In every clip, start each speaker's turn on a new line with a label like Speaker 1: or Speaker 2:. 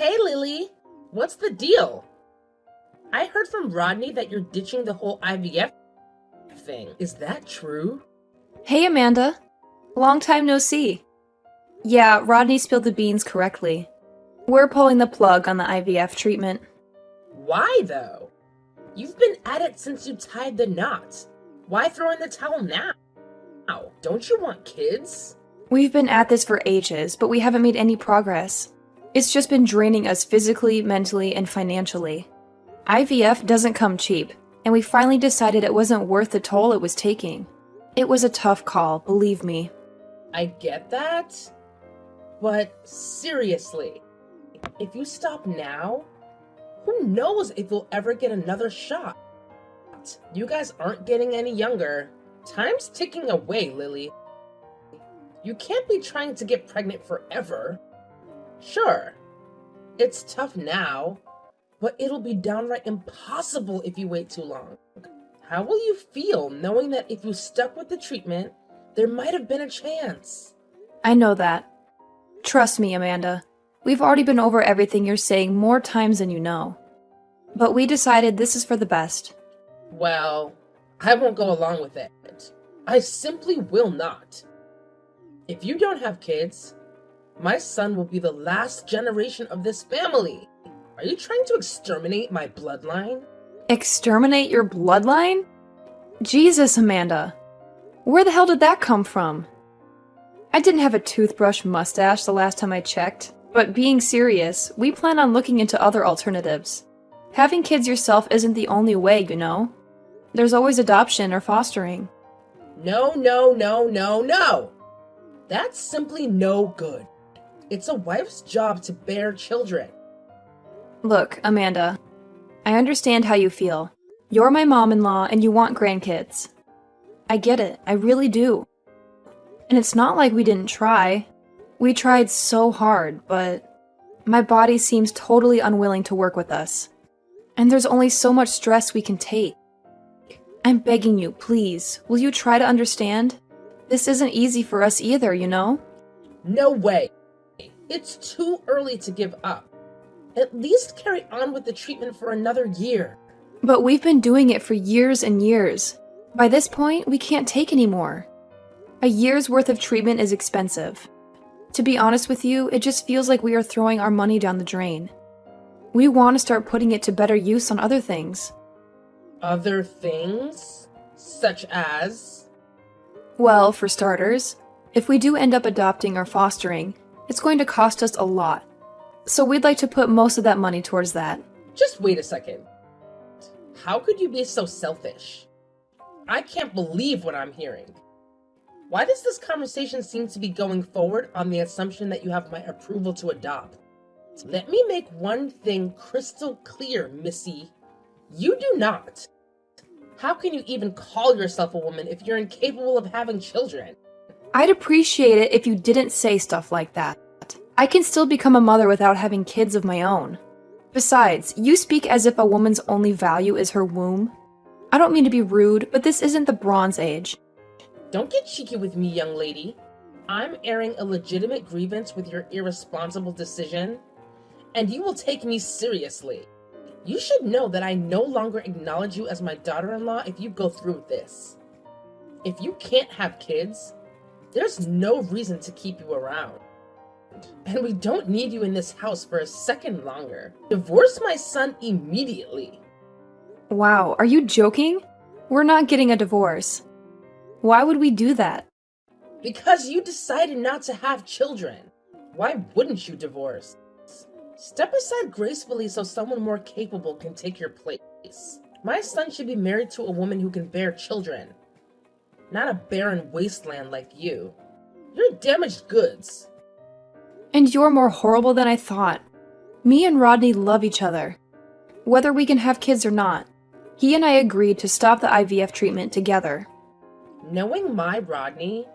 Speaker 1: Hey, Lily. What's the deal? I heard from Rodney that you're ditching the whole IVF thing. Is that true?
Speaker 2: Hey, Amanda. Long time no see. Yeah, Rodney spilled the beans correctly. We're pulling the plug on the IVF treatment.
Speaker 1: Why, though? You've been at it since you tied the knot. Why throw in the towel now? Don't you want kids?
Speaker 2: We've been at this for ages, but we haven't made any progress. It's just been draining us physically, mentally, and financially. IVF doesn't come cheap, and we finally decided it wasn't worth the toll it was taking. It was a tough call, believe me.
Speaker 1: I get that. But seriously, if you stop now, who knows if you'll ever get another shot? You guys aren't getting any younger. Time's ticking away, Lily. You can't be trying to get pregnant forever. Sure, it's tough now, but it'll be downright impossible if you wait too long. How will you feel knowing that if you stuck with the treatment, there might have been a chance?
Speaker 2: I know that. Trust me, Amanda. We've already been over everything you're saying more times than you know. But we decided this is for the best.
Speaker 1: Well, I won't go along with it. I simply will not. If you don't have kids, my son will be the last generation of this family. Are you trying to exterminate my bloodline?
Speaker 2: Exterminate your bloodline? Jesus, Amanda. Where the hell did that come from? I didn't have a toothbrush mustache the last time I checked, but being serious, we plan on looking into other alternatives. Having kids yourself isn't the only way, you know. There's always adoption or fostering.
Speaker 1: No, no, no, no, no! That's simply no good. It's a wife's job to bear children.
Speaker 2: Look, Amanda, I understand how you feel. You're my mom-in-law and you want grandkids. I get it, I really do. And it's not like we didn't try. We tried so hard, but my body seems totally unwilling to work with us. And there's only so much stress we can take. I'm begging you, please, will you try to understand? This isn't easy for us either, you know?
Speaker 1: No way. It's too early to give up. At least carry on with the treatment for another year.
Speaker 2: But we've been doing it for years and years. By this point, we can't take any more. A year's worth of treatment is expensive. To be honest with you, it just feels like we are throwing our money down the drain. We want to start putting it to better use on other things.
Speaker 1: Other things? Such as?
Speaker 2: Well, for starters, if we do end up adopting or fostering, it's going to cost us a lot. So we'd like to put most of that money towards that.
Speaker 1: Just wait a second. How could you be so selfish? I can't believe what I'm hearing. Why does this conversation seem to be going forward on the assumption that you have my approval to adopt? Let me make one thing crystal clear, Missy. You do not. How can you even call yourself a woman if you're incapable of having children?
Speaker 2: I'd appreciate it if you didn't say stuff like that. I can still become a mother without having kids of my own. Besides, you speak as if a woman's only value is her womb. I don't mean to be rude, but this isn't the Bronze Age.
Speaker 1: Don't get cheeky with me, young lady. I'm airing a legitimate grievance with your irresponsible decision, and you will take me seriously. You should know that I no longer acknowledge you as my daughter-in-law if you go through with this. If you can't have kids, there's no reason to keep you around. And we don't need you in this house for a second longer. Divorce my son immediately.
Speaker 2: Wow, are you joking? We're not getting a divorce. Why would we do that?
Speaker 1: Because you decided not to have children. Why wouldn't you divorce? Step aside gracefully so someone more capable can take your place. My son should be married to a woman who can bear children, not a barren wasteland like you. You're damaged goods.
Speaker 2: And you're more horrible than I thought. Me and Rodney love each other. Whether we can have kids or not, he and I agreed to stop the IVF treatment together.
Speaker 1: Knowing my Rodney,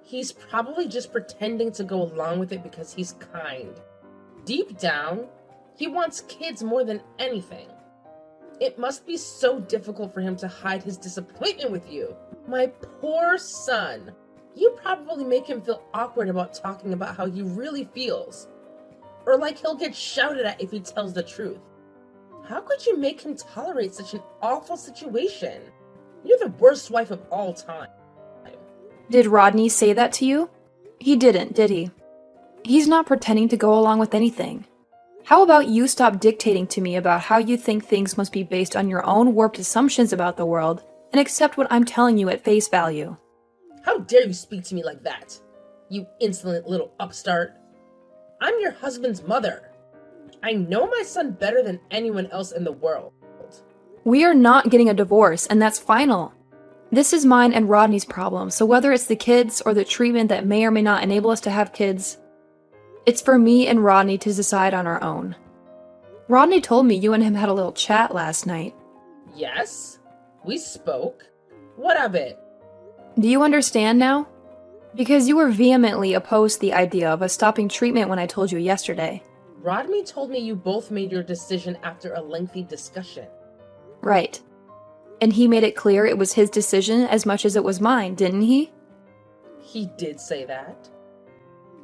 Speaker 1: he's probably just pretending to go along with it because he's kind. Deep down, he wants kids more than anything. It must be so difficult for him to hide his disappointment with you. My poor son. You probably make him feel awkward about talking about how he really feels. or like he'll get shouted at if he tells the truth. How could you make him tolerate such an awful situation? You're the worst wife of all time.
Speaker 2: Did Rodney say that to you? He didn't, did he? He's not pretending to go along with anything. How about you stop dictating to me about how you think things must be based on your own warped assumptions about the world and accept what I'm telling you at face value?
Speaker 1: How dare you speak to me like that, you insolent little upstart? I'm your husband's mother. I know my son better than anyone else in the world.
Speaker 2: We are not getting a divorce, and that's final. This is mine and Rodney's problem, so whether it's the kids or the treatment that may or may not enable us to have kids, it's for me and Rodney to decide on our own. Rodney told me you and him had a little chat last night.
Speaker 1: Yes, we spoke. What of it?
Speaker 2: Do you understand now? Because you were vehemently opposed to the idea of us stopping treatment when I told you yesterday.
Speaker 1: Rodney told me you both made your decision after a lengthy discussion.
Speaker 2: Right. And he made it clear it was his decision as much as it was mine, didn't he?
Speaker 1: He did say that.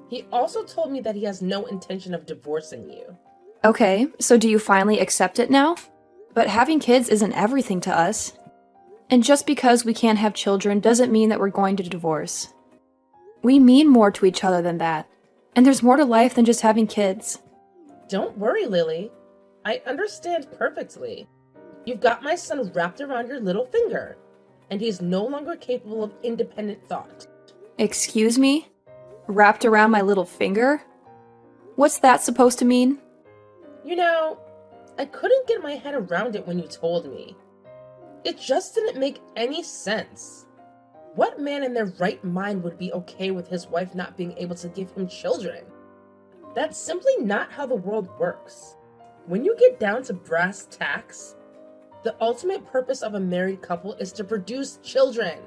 Speaker 1: He also told me that he has no intention of divorcing you.
Speaker 2: Okay, so do you finally accept it now? But having kids isn't everything to us. And just because we can't have children doesn't mean that we're going to divorce. We mean more to each other than that. And there's more to life than just having kids.
Speaker 1: Don't worry, Lily. I understand perfectly. You've got my son wrapped around your little finger, and he's no longer capable of independent thought.
Speaker 2: Excuse me? Wrapped around my little finger? What's that supposed to mean?
Speaker 1: You know, I couldn't get my head around it when you told me. It just didn't make any sense. What man in their right mind would be okay with his wife not being able to give him children? That's simply not how the world works. When you get down to brass tacks, the ultimate purpose of a married couple is to produce children.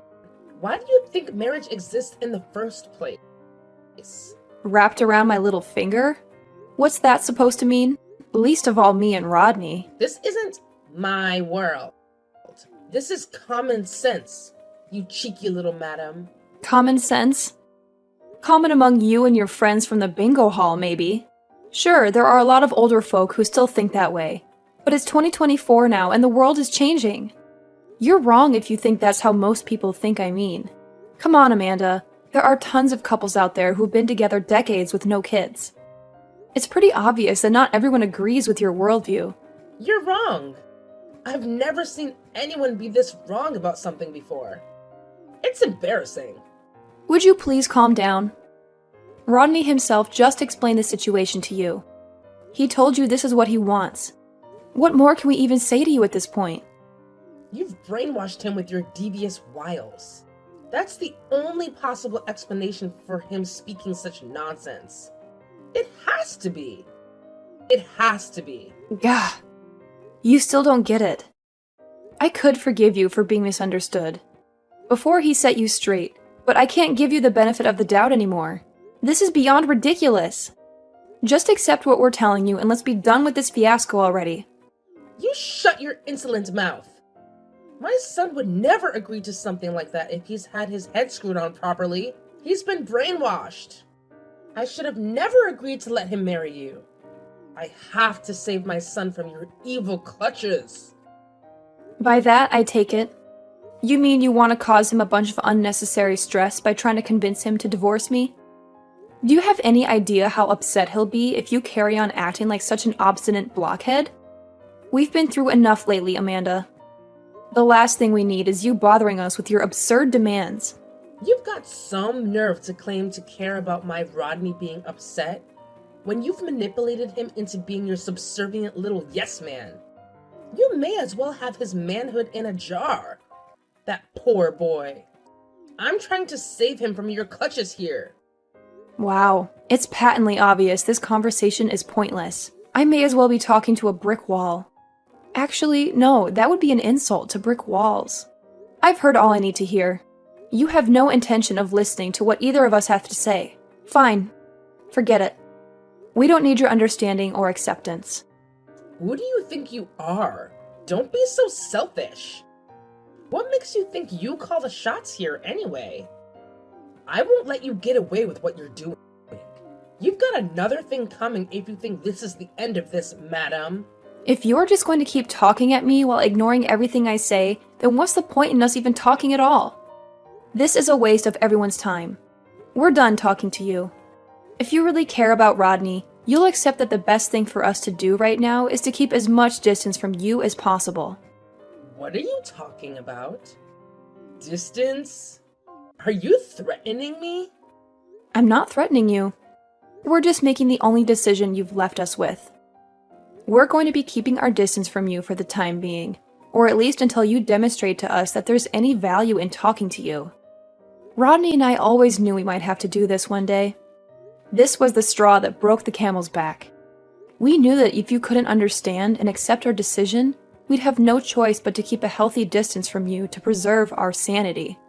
Speaker 1: Why do you think marriage exists in the first place?
Speaker 2: Wrapped around my little finger? What's that supposed to mean? Least of all me and Rodney.
Speaker 1: This isn't my world. This is common sense, you cheeky little madam.
Speaker 2: Common sense? Common among you and your friends from the bingo hall, maybe. Sure, there are a lot of older folk who still think that way. But it's 2024 now, and the world is changing. You're wrong if you think that's how most people think I mean. Come on, Amanda. There are tons of couples out there who've been together decades with no kids. It's pretty obvious that not everyone agrees with your worldview.
Speaker 1: You're wrong. I've never seen anyone be this wrong about something before. It's embarrassing.
Speaker 2: Would you please calm down? Rodney himself just explained the situation to you. He told you this is what he wants. What more can we even say to you at this point?
Speaker 1: You've brainwashed him with your devious wiles. That's the only possible explanation for him speaking such nonsense. It has to be. It has to be.
Speaker 2: Gah. You still don't get it. I could forgive you for being misunderstood before he set you straight, but I can't give you the benefit of the doubt anymore. This is beyond ridiculous. Just accept what we're telling you and let's be done with this fiasco already.
Speaker 1: You shut your insolent mouth. My son would never agree to something like that if he's had his head screwed on properly. He's been brainwashed. I should have never agreed to let him marry you. I have to save my son from your evil clutches.
Speaker 2: By that, I take it. You mean you want to cause him a bunch of unnecessary stress by trying to convince him to divorce me? Do you have any idea how upset he'll be if you carry on acting like such an obstinate blockhead? We've been through enough lately, Amanda. The last thing we need is you bothering us with your absurd demands.
Speaker 1: You've got some nerve to claim to care about my Rodney being upset when you've manipulated him into being your subservient little yes man. You may as well have his manhood in a jar. That poor boy. I'm trying to save him from your clutches here.
Speaker 2: Wow, it's patently obvious this conversation is pointless. I may as well be talking to a brick wall. Actually, no, that would be an insult to brick walls. I've heard all I need to hear. You have no intention of listening to what either of us have to say. Fine. Forget it. We don't need your understanding or acceptance.
Speaker 1: Who do you think you are? Don't be so selfish. What makes you think you call the shots here anyway? I won't let you get away with what you're doing. You've got another thing coming if you think this is the end of this, madam.
Speaker 2: If you're just going to keep talking at me while ignoring everything I say, then what's the point in us even talking at all? This is a waste of everyone's time. We're done talking to you. If you really care about Rodney, you'll accept that the best thing for us to do right now is to keep as much distance from you as possible.
Speaker 1: What are you talking about? Distance? Are you threatening me?
Speaker 2: I'm not threatening you. We're just making the only decision you've left us with. We're going to be keeping our distance from you for the time being, or at least until you demonstrate to us that there's any value in talking to you. Rodney and I always knew we might have to do this one day. This was the straw that broke the camel's back. We knew that if you couldn't understand and accept our decision, we'd have no choice but to keep a healthy distance from you to preserve our sanity.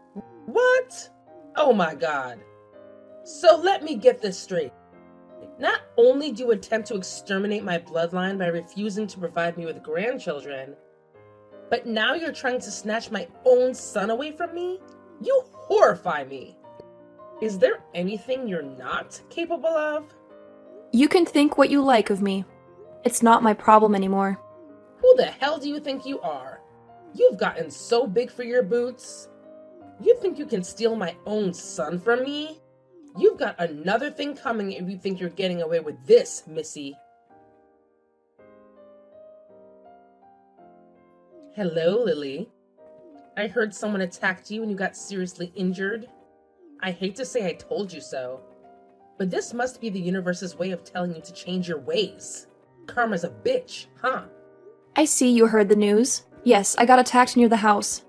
Speaker 1: What? Oh my god. So let me get this straight. Not only do you attempt to exterminate my bloodline by refusing to provide me with grandchildren, but now you're trying to snatch my own son away from me? You horrify me. Is there anything you're not capable of?
Speaker 2: You can think what you like of me. It's not my problem anymore.
Speaker 1: Who the hell do you think you are? You've gotten so big for your boots. You think you can steal my own son from me? You've got another thing coming if you think you're getting away with this, Missy. Hello, Lily. I heard someone attacked you and you got seriously injured. I hate to say I told you so, but this must be the universe's way of telling you to change your ways. Karma's a bitch, huh?
Speaker 2: I see you heard the news. Yes, I got attacked near the house.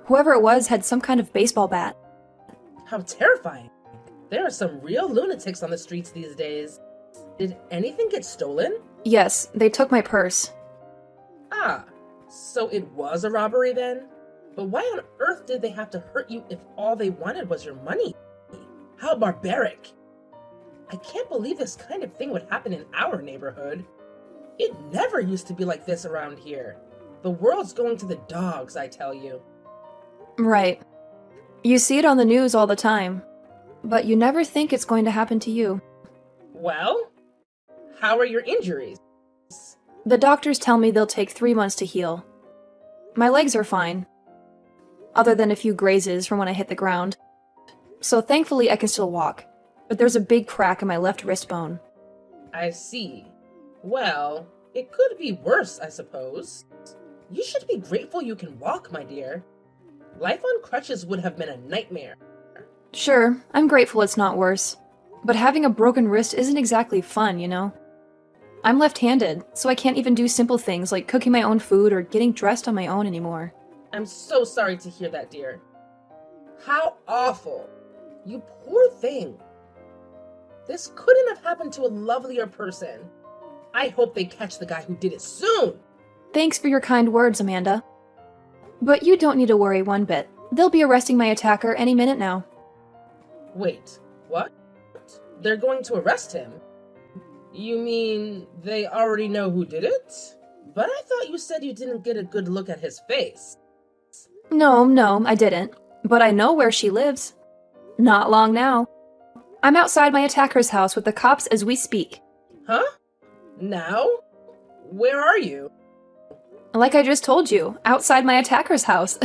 Speaker 2: Whoever it was had some kind of baseball bat.
Speaker 1: How terrifying. There are some real lunatics on the streets these days. Did anything get stolen?
Speaker 2: Yes, they took my purse.
Speaker 1: Ah, so it was a robbery then? But why on earth did they have to hurt you if all they wanted was your money? How barbaric. I can't believe this kind of thing would happen in our neighborhood. It never used to be like this around here. The world's going to the dogs, I tell you.
Speaker 2: Right. You see it on the news all the time, but you never think it's going to happen to you.
Speaker 1: Well, how are your injuries?
Speaker 2: The doctors tell me they'll take 3 months to heal. My legs are fine, other than a few grazes from when I hit the ground. So thankfully I can still walk, but there's a big crack in my left wrist bone.
Speaker 1: I see. Well, it could be worse, I suppose. You should be grateful you can walk, my dear. Life on crutches would have been a nightmare.
Speaker 2: Sure, I'm grateful it's not worse, but having a broken wrist isn't exactly fun, you know? I'm left-handed, so I can't even do simple things like cooking my own food or getting dressed on my own anymore.
Speaker 1: I'm so sorry to hear that, dear. How awful. You poor thing. This couldn't have happened to a lovelier person. I hope they catch the guy who did it soon.
Speaker 2: Thanks for your kind words, Amanda. But you don't need to worry one bit. They'll be arresting my attacker any minute now.
Speaker 1: Wait, what? They're going to arrest him? You mean they already know who did it? But I thought you said you didn't get a good look at his face.
Speaker 2: No, I didn't. But I know where she lives. Not long now. I'm outside my attacker's house with the cops as we speak.
Speaker 1: Huh? Now? Where are you?
Speaker 2: Like I just told you, outside my attacker's house.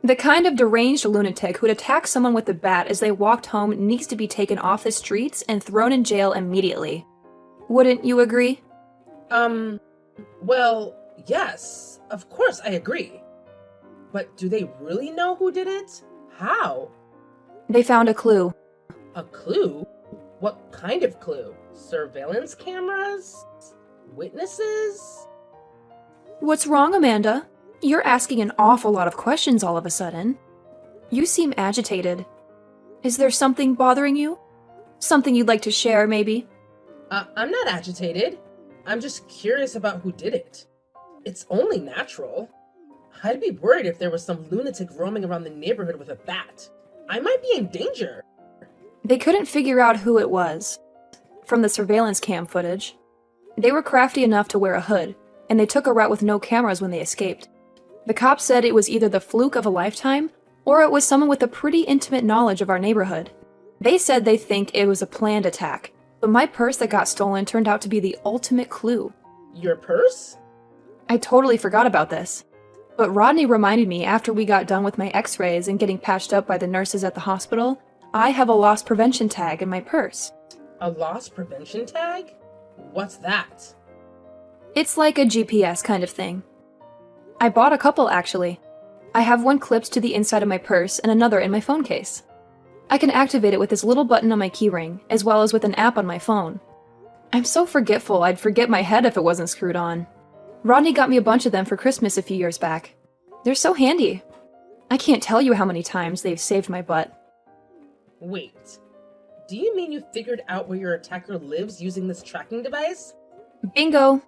Speaker 2: The kind of deranged lunatic who'd attack someone with a bat as they walked home needs to be taken off the streets and thrown in jail immediately. Wouldn't you agree?
Speaker 1: Well, yes, of course I agree. But do they really know who did it? How?
Speaker 2: They found a clue.
Speaker 1: A clue? What kind of clue? Surveillance cameras? Witnesses?
Speaker 2: What's wrong, Amanda? You're asking an awful lot of questions all of a sudden. You seem agitated. Is there something bothering you? Something you'd like to share, maybe?
Speaker 1: I'm not agitated. I'm just curious about who did it. It's only natural. I'd be worried if there was some lunatic roaming around the neighborhood with a bat. I might be in danger.
Speaker 2: They couldn't figure out who it was from the surveillance cam footage. They were crafty enough to wear a hood, and they took a route with no cameras when they escaped. The cops said it was either the fluke of a lifetime, or it was someone with a pretty intimate knowledge of our neighborhood. They said they think it was a planned attack, but my purse that got stolen turned out to be the ultimate clue.
Speaker 1: Your purse?
Speaker 2: I totally forgot about this. But Rodney reminded me after we got done with my x-rays and getting patched up by the nurses at the hospital, I have a loss prevention tag in my purse.
Speaker 1: A loss prevention tag? What's that?
Speaker 2: It's like a GPS kind of thing. I bought a couple, actually. I have one clipped to the inside of my purse and another in my phone case. I can activate it with this little button on my keyring, as well as with an app on my phone. I'm so forgetful I'd forget my head if it wasn't screwed on. Rodney got me a bunch of them for Christmas a few years back. They're so handy. I can't tell you how many times they've saved my butt.
Speaker 1: Wait, do you mean you figured out where your attacker lives using this tracking device?
Speaker 2: Bingo!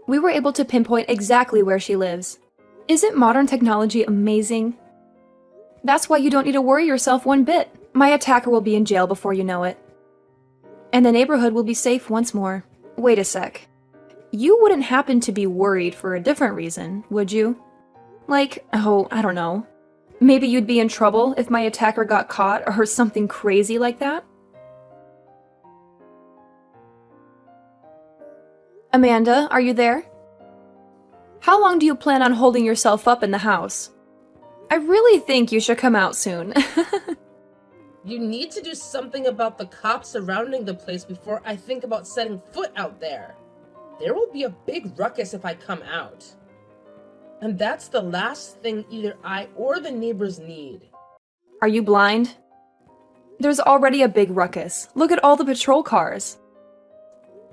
Speaker 2: We were able to pinpoint exactly where she lives. Isn't modern technology amazing? That's why you don't need to worry yourself one bit. My attacker will be in jail before you know it. And the neighborhood will be safe once more. Wait a sec. You wouldn't happen to be worried for a different reason, would you? Like, oh, I don't know. Maybe you'd be in trouble if my attacker got caught or something crazy like that? Amanda, are you there? How long do you plan on holding yourself up in the house? I really think you should come out soon.
Speaker 1: You need to do something about the cops surrounding the place before I think about setting foot out there. There will be a big ruckus if I come out. And that's the last thing either I or the neighbors need.
Speaker 2: Are you blind? There's already a big ruckus. Look at all the patrol cars.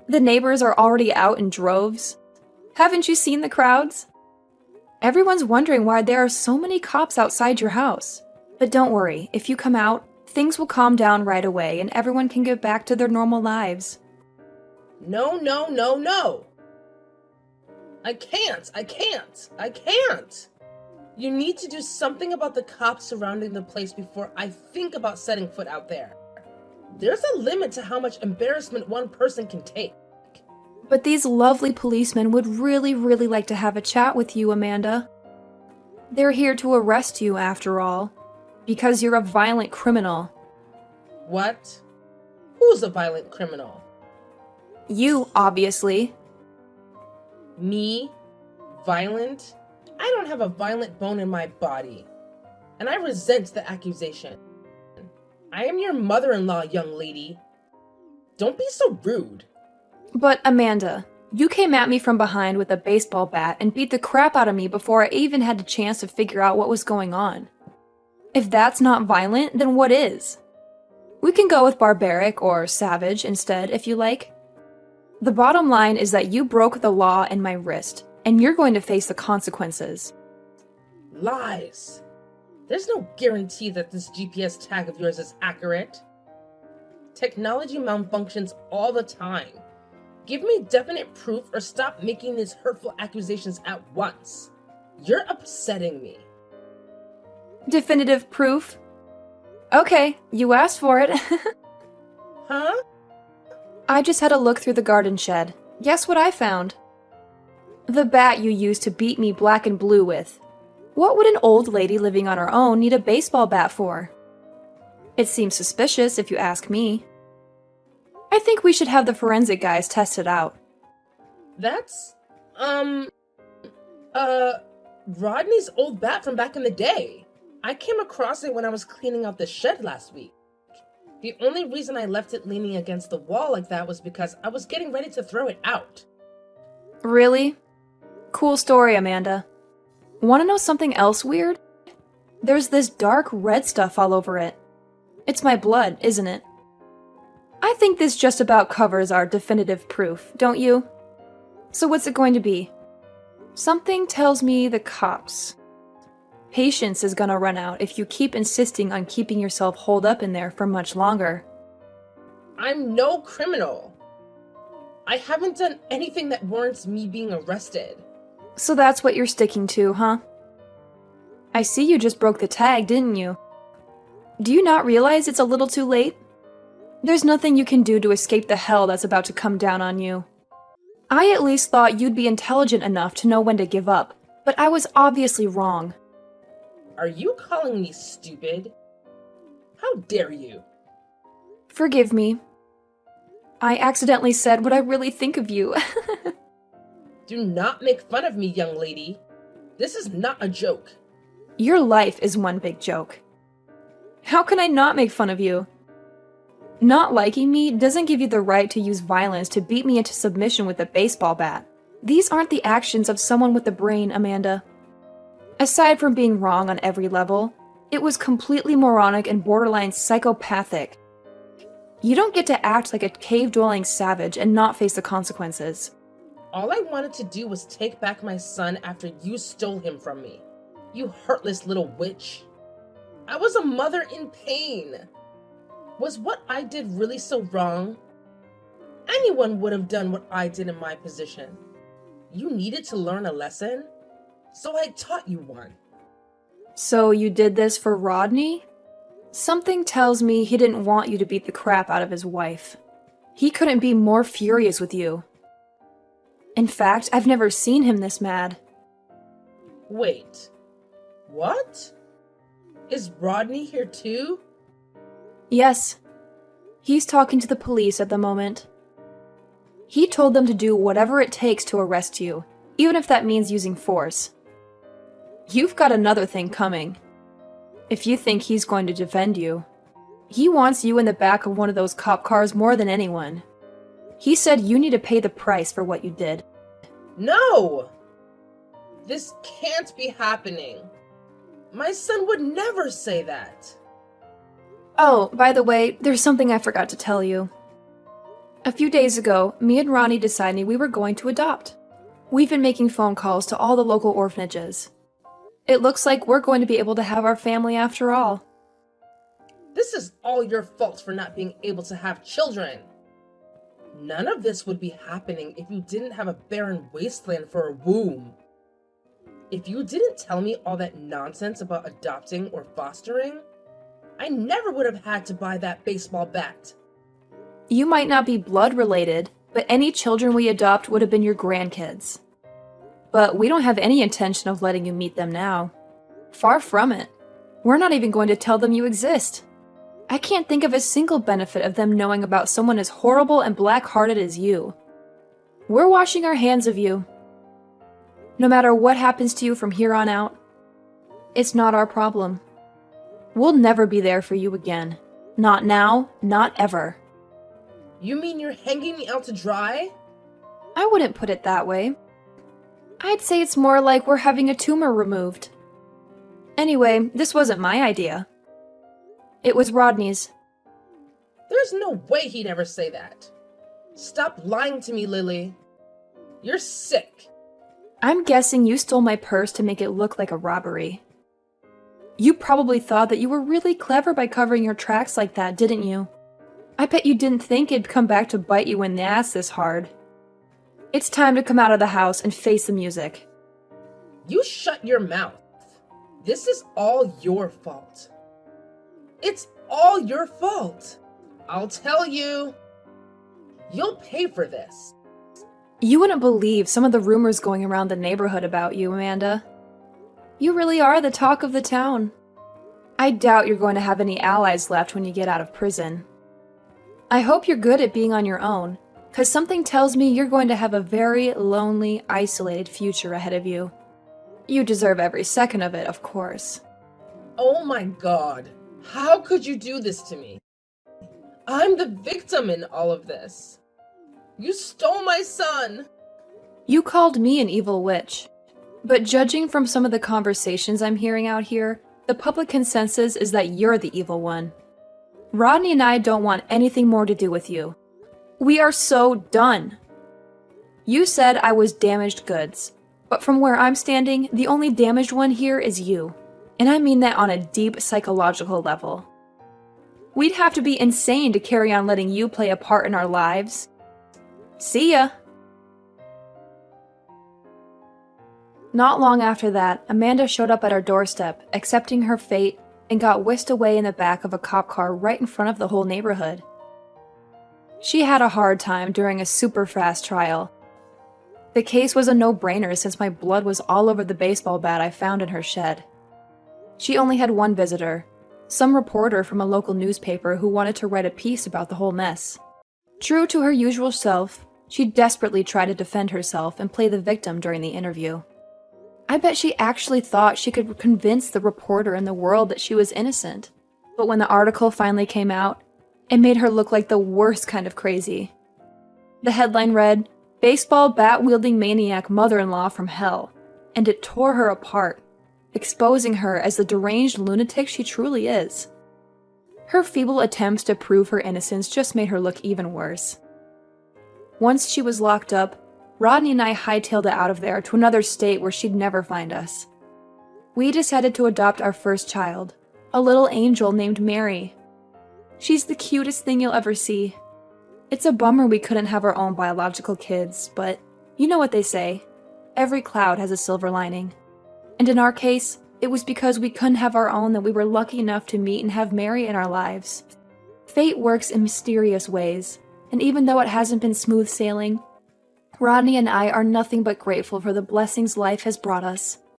Speaker 2: The neighbors are already out in droves. Haven't you seen the crowds? Everyone's wondering why there are so many cops outside your house. But don't worry, if you come out, things will calm down right away and everyone can get back to their normal lives.
Speaker 1: No, no, no, no! I can't! You need to do something about the cops surrounding the place before I think about setting foot out there. There's a limit to how much embarrassment one person can take.
Speaker 2: But these lovely policemen would really like to have a chat with you, Amanda. They're here to arrest you, after all, because you're a violent criminal.
Speaker 1: What? Who's a violent criminal?
Speaker 2: You, obviously.
Speaker 1: Me? Violent? I don't have a violent bone in my body. And I resent the accusation. I am your mother-in-law, young lady. Don't be so rude.
Speaker 2: But, Amanda, you came at me from behind with a baseball bat and beat the crap out of me before I even had a chance to figure out what was going on. If that's not violent, then what is? We can go with barbaric or savage instead, if you like. The bottom line is that you broke the law in my wrist, and you're going to face the consequences.
Speaker 1: Lies. There's no guarantee that this GPS tag of yours is accurate. Technology malfunctions all the time. Give me definite proof or stop making these hurtful accusations at once. You're upsetting me.
Speaker 2: Definitive proof? Okay, you asked for it.
Speaker 1: Huh?
Speaker 2: I just had a look through the garden shed. Guess what I found? The bat you used to beat me black and blue with. What would an old lady living on her own need a baseball bat for? It seems suspicious if you ask me. I think we should have the forensic guys test it out.
Speaker 1: That's, Rodney's old bat from back in the day. I came across it when I was cleaning out the shed last week. The only reason I left it leaning against the wall like that was because I was getting ready to throw it out.
Speaker 2: Really? Cool story, Amanda. Want to know something else weird? There's this dark red stuff all over it. It's my blood, isn't it? I think this just about covers our definitive proof, don't you? So what's it going to be? Something tells me the cops. Patience is gonna run out if you keep insisting on keeping yourself holed up in there for much longer.
Speaker 1: I'm no criminal. I haven't done anything that warrants me being arrested.
Speaker 2: So that's what you're sticking to, huh? I see you just broke the tag, didn't you? Do you not realize it's a little too late? There's nothing you can do to escape the hell that's about to come down on you. I at least thought you'd be intelligent enough to know when to give up, but I was obviously wrong.
Speaker 1: Are you calling me stupid? How dare you?
Speaker 2: Forgive me. I accidentally said what I really think of you.
Speaker 1: Do not make fun of me, young lady. This is not a joke.
Speaker 2: Your life is one big joke. How can I not make fun of you? Not liking me doesn't give you the right to use violence to beat me into submission with a baseball bat. These aren't the actions of someone with a brain, Amanda. Aside from being wrong on every level, it was completely moronic and borderline psychopathic. You don't get to act like a cave-dwelling savage and not face the consequences.
Speaker 1: All I wanted to do was take back my son after you stole him from me. You heartless little witch. I was a mother in pain. Was what I did really so wrong? Anyone would have done what I did in my position. You needed to learn a lesson, so I taught you one.
Speaker 2: So you did this for Rodney? Something tells me he didn't want you to beat the crap out of his wife. He couldn't be more furious with you. In fact, I've never seen him this mad.
Speaker 1: Wait, what? Is Rodney here too?
Speaker 2: Yes. He's talking to the police at the moment. He told them to do whatever it takes to arrest you, even if that means using force. You've got another thing coming. If you think he's going to defend you. He wants you in the back of one of those cop cars more than anyone. He said you need to pay the price for what you did.
Speaker 1: No! This can't be happening. My son would never say that.
Speaker 2: Oh, by the way, there's something I forgot to tell you. A few days ago, me and Ronnie decided we were going to adopt. We've been making phone calls to all the local orphanages. It looks like we're going to be able to have our family after all.
Speaker 1: This is all your fault for not being able to have children. None of this would be happening if you didn't have a barren wasteland for a womb. If you didn't tell me all that nonsense about adopting or fostering, I never would have had to buy that baseball bat.
Speaker 2: You might not be blood related, but any children we adopt would have been your grandkids. But we don't have any intention of letting you meet them now. Far from it. We're not even going to tell them you exist. I can't think of a single benefit of them knowing about someone as horrible and black-hearted as you. We're washing our hands of you. No matter what happens to you from here on out, it's not our problem. We'll never be there for you again. Not now, not ever.
Speaker 1: You mean you're hanging me out to dry?
Speaker 2: I wouldn't put it that way. I'd say it's more like we're having a tumor removed. Anyway, this wasn't my idea. It was Rodney's.
Speaker 1: There's no way he'd ever say that. Stop lying to me, Lily. You're sick.
Speaker 2: I'm guessing you stole my purse to make it look like a robbery. You probably thought that you were really clever by covering your tracks like that, didn't you? I bet you didn't think it'd come back to bite you in the ass this hard. It's time to come out of the house and face the music.
Speaker 1: You shut your mouth. This is all your fault. It's all your fault. I'll tell you. You'll pay for this.
Speaker 2: You wouldn't believe some of the rumors going around the neighborhood about you, Amanda. You really are the talk of the town. I doubt you're going to have any allies left when you get out of prison. I hope you're good at being on your own, because something tells me you're going to have a very lonely, isolated future ahead of you. You deserve every second of it, of course.
Speaker 1: Oh my God. How could you do this to me? I'm the victim in all of this. You stole my son.
Speaker 2: You called me an evil witch. But judging from some of the conversations I'm hearing out here, the public consensus is that you're the evil one. Rodney and I don't want anything more to do with you. We are so done. You said I was damaged goods, but from where I'm standing, the only damaged one here is you. And I mean that on a deep psychological level. We'd have to be insane to carry on letting you play a part in our lives. See ya! Not long after that, Amanda showed up at our doorstep, accepting her fate, and got whisked away in the back of a cop car right in front of the whole neighborhood. She had a hard time during a super fast trial. The case was a no-brainer since my blood was all over the baseball bat I found in her shed. She only had one visitor, some reporter from a local newspaper who wanted to write a piece about the whole mess. True to her usual self, she desperately tried to defend herself and play the victim during the interview. I bet she actually thought she could convince the reporter and the world that she was innocent. But when the article finally came out, it made her look like the worst kind of crazy. The headline read, "Baseball bat-wielding maniac mother-in-law from hell," and it tore her apart, exposing her as the deranged lunatic she truly is. Her feeble attempts to prove her innocence just made her look even worse. Once she was locked up, Rodney and I hightailed it out of there to another state where she'd never find us. We decided to adopt our first child, a little angel named Mary. She's the cutest thing you'll ever see. It's a bummer we couldn't have our own biological kids, but you know what they say, every cloud has a silver lining. And in our case, it was because we couldn't have our own that we were lucky enough to meet and have Mary in our lives. Fate works in mysterious ways, and even though it hasn't been smooth sailing, Rodney and I are nothing but grateful for the blessings life has brought us.